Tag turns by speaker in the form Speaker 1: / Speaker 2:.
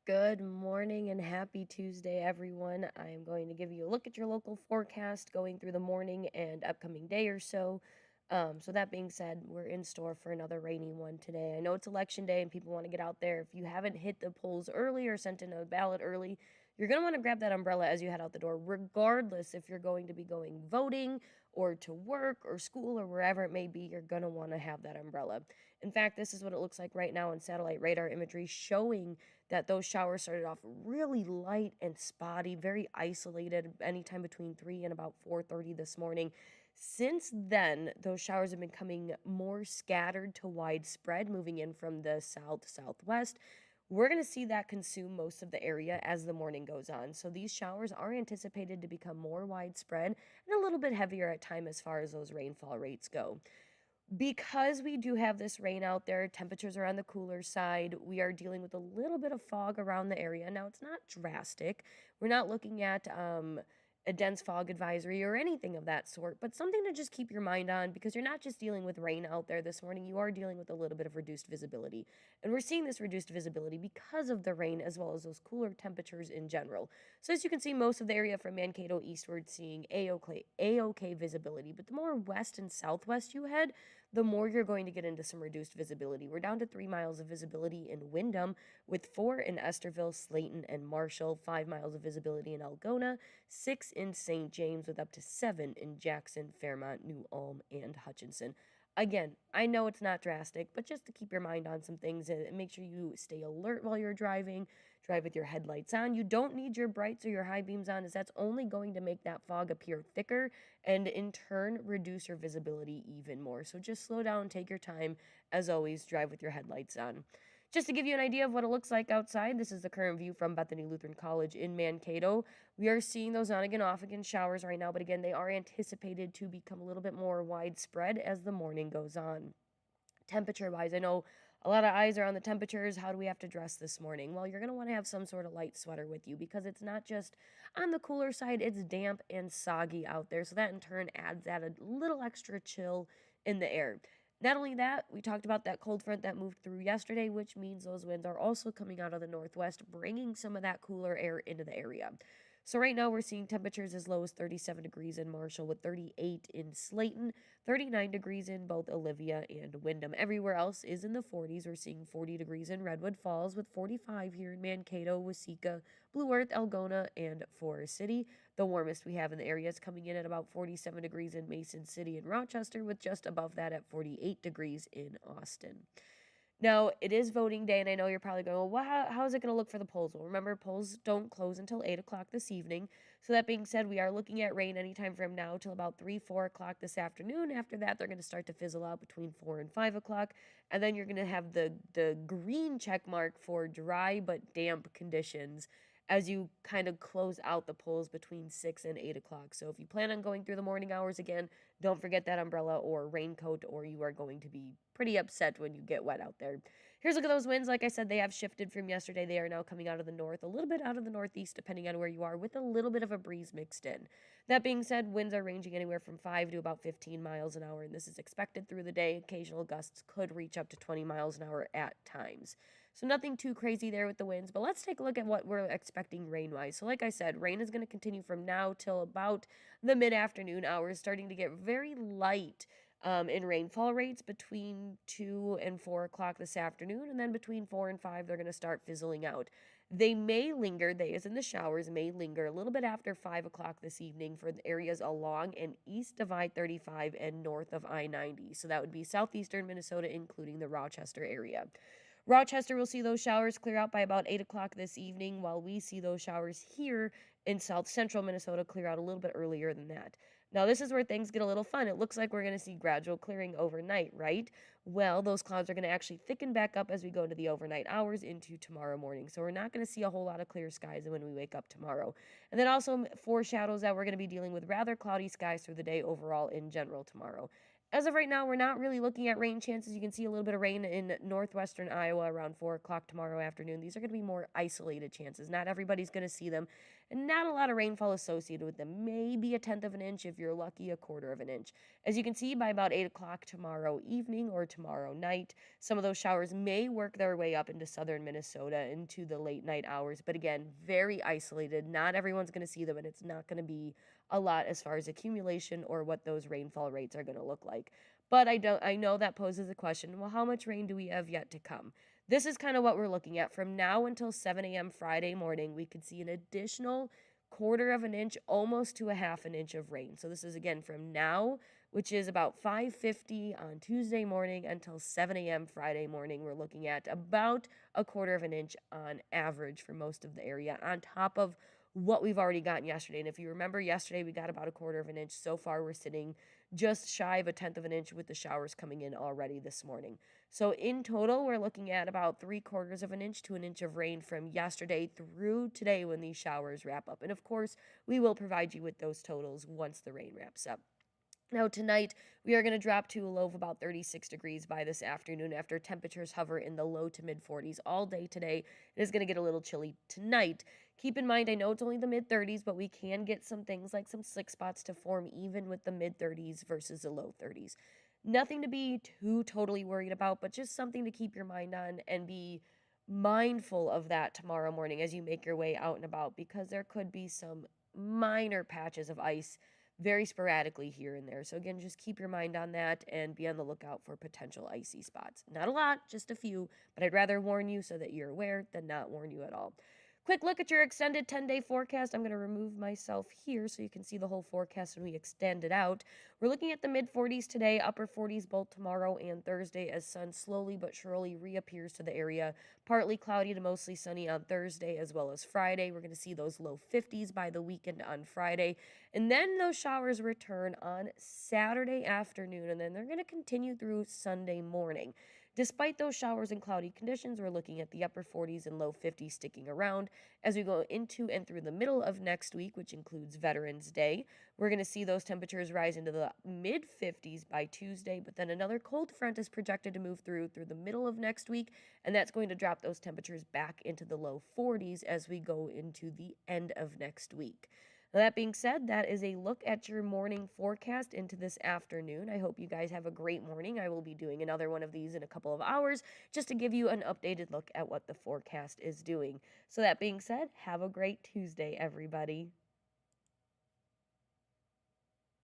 Speaker 1: Good morning and happy Tuesday, everyone. I am going to give you a look at your local forecast going through the morning and upcoming day or so. So that being said, we're in store for another rainy one today. I know it's election day and people want to get out there. If you haven't hit the polls early or sent in a ballot early, you're going to want to grab that umbrella as you head out the door, regardless if you're going to be going voting or to work or school or wherever it may be, you're going to want to have that umbrella. In fact, this is what it looks like right now on satellite radar imagery showing that those showers started off really light and spotty, very isolated, anytime between 3 and about 4:30 this morning. Since then, those showers have been coming more scattered to widespread, moving in from the south southwest. We're going to see that consume most of the area as the morning goes on. So these showers are anticipated to become more widespread and a little bit heavier at time as far as those rainfall rates go. Because we do have this rain out there, temperatures are on the cooler side. We are dealing with a little bit of fog around the area. Now, it's not drastic. We're not looking at a dense fog advisory or anything of that sort, but something to just keep your mind on because you're not just dealing with rain out there this morning, you are dealing with a little bit of reduced visibility. And we're seeing this reduced visibility because of the rain as well as those cooler temperatures in general. So as you can see, most of the area from Mankato eastward seeing A-OK visibility, but the more west and southwest you head, the more you're going to get into some reduced visibility. We're down to 3 miles of visibility in Windham, with 4 in Esterville, Slayton, and Marshall, 5 miles of visibility in Algona, 6 in St. James, with up to 7 in Jackson, Fairmont, New Ulm, and Hutchinson. Again, I know it's not drastic, but just to keep your mind on some things and make sure you stay alert while you're driving, drive with your headlights on. You don't need your brights or your high beams on, as that's only going to make that fog appear thicker and in turn reduce your visibility even more. So just slow down, take your time. As always, drive with your headlights on. Just to give you an idea of what it looks like outside, this is the current view from Bethany Lutheran College in Mankato. We are seeing those on again, off again showers right now, but again, they are anticipated to become a little bit more widespread as the morning goes on. Temperature wise, I know a lot of eyes are on the temperatures. How do we have to dress this morning? Well, you're going to want to have some sort of light sweater with you because it's not just on the cooler side, it's damp and soggy out there. So that in turn adds that a little extra chill in the air. Not only that, we talked about that cold front that moved through yesterday, which means those winds are also coming out of the northwest, bringing some of that cooler air into the area. So right now we're seeing temperatures as low as 37 degrees in Marshall with 38 in Slayton, 39 degrees in both Olivia and Windham. Everywhere else is in the 40s. We're seeing 40 degrees in Redwood Falls with 45 here in Mankato, Waseca, Blue Earth, Algona, and Forest City. The warmest we have in the area is coming in at about 47 degrees in Mason City and Rochester, with just above that at 48 degrees in Austin. Now, it is voting day, and I know you're probably going, well, how is it going to look for the polls? Well, remember, polls don't close until 8 o'clock this evening. So that being said, we are looking at rain anytime from now till about 3, 4 o'clock this afternoon. After that, they're going to start to fizzle out between 4 and 5 o'clock. And then you're going to have the green check mark for dry but damp conditions as you kind of close out the polls between 6 and 8 o'clock. So if you plan on going through the morning hours again, don't forget that umbrella or raincoat, or you are going to be pretty upset when you get wet out there. Here's a look at those winds. Like I said, they have shifted from yesterday. They are now coming out of the north, a little bit out of the northeast, depending on where you are, with a little bit of a breeze mixed in. That being said, winds are ranging anywhere from 5 to about 15 miles an hour, and this is expected through the day. Occasional gusts could reach up to 20 miles an hour at times. So nothing too crazy there with the winds, but let's take a look at what we're expecting rain-wise. So like I said, rain is going to continue from now till about the mid-afternoon hours, starting to get very light in rainfall rates between 2 and 4 o'clock this afternoon, and then between 4 and 5, they're going to start fizzling out. They may linger, they as in the showers, may linger a little bit after 5 o'clock this evening for the areas along and east of I-35 and north of I-90. So that would be southeastern Minnesota, including the Rochester area. Rochester will see those showers clear out by about 8 o'clock this evening, while we see those showers here in south central Minnesota clear out a little bit earlier than that. Now, this is where things get a little fun. It looks like we're going to see gradual clearing overnight, right? Well, those clouds are going to actually thicken back up as we go into the overnight hours into tomorrow morning. So we're not going to see a whole lot of clear skies when we wake up tomorrow. And then also foreshadows that we're going to be dealing with rather cloudy skies through the day overall in general tomorrow. as of right now, we're not really looking at rain chances. You can see a little bit of rain in northwestern Iowa around 4 o'clock tomorrow afternoon. These are going to be more isolated chances. Not everybody's going to see them, and not a lot of rainfall associated with them. Maybe a tenth of an inch if you're lucky, a quarter of an inch. As you can see, by about 8 o'clock tomorrow evening or tomorrow night, some of those showers may work their way up into southern Minnesota into the late night hours. But again, very isolated. Not everyone's going to see them, and it's not going to be a lot as far as accumulation or what those rainfall rates are going to look like. But I know that poses a question. Well, how much rain do we have yet to come? This is kind of what we're looking at. From now until 7 a.m. Friday morning, we could see an additional quarter of an inch, almost to a half an inch of rain. So this is again from now, which is about 5:50 on Tuesday morning until 7 a.m. Friday morning. We're looking at about a quarter of an inch on average for most of the area, on top of what we've already gotten yesterday. And if you remember, yesterday we got about a quarter of an inch. So far, we're sitting just shy of a tenth of an inch with the showers coming in already this morning. So in total, we're looking at about 3/4 of an inch to an inch of rain from yesterday through today when these showers wrap up. And of course, we will provide you with those totals once the rain wraps up. Now, tonight, we are going to drop to a low of about 36 degrees by this afternoon after temperatures hover in the low to mid 40s all day today. It is going to get a little chilly tonight. Keep in mind, I know it's only the mid 30s, but we can get some things like some slick spots to form even with the mid 30s versus the low 30s. Nothing to be too totally worried about, but just something to keep your mind on and be mindful of that tomorrow morning as you make your way out and about, because there could be some minor patches of ice very sporadically here and there. So again, just keep your mind on that and be on the lookout for potential icy spots. Not a lot, just a few, but I'd rather warn you so that you're aware than not warn you at all. Quick look at your extended 10-day forecast. I'm going to remove myself here so you can see the whole forecast when we extend it out. We're looking at the mid 40s today, upper 40s both tomorrow and Thursday as sun slowly but surely reappears to the area. Partly cloudy to mostly sunny on Thursday as well as Friday. We're going to see those low 50s by the weekend on Friday. And then those showers return on Saturday afternoon, and then they're going to continue through Sunday morning. Despite those showers and cloudy conditions, we're looking at the upper 40s and low 50s sticking around as we go into and through the middle of next week, which includes Veterans Day. We're going to see those temperatures rise into the mid 50s by Tuesday, but then another cold front is projected to move through the middle of next week, and that's going to drop those temperatures back into the low 40s as we go into the end of next week. That being said, that is a look at your morning forecast into this afternoon. I hope you guys have a great morning. I will be doing another one of these in a couple of hours just to give you an updated look at what the forecast is doing. So that being said, have a great Tuesday, everybody.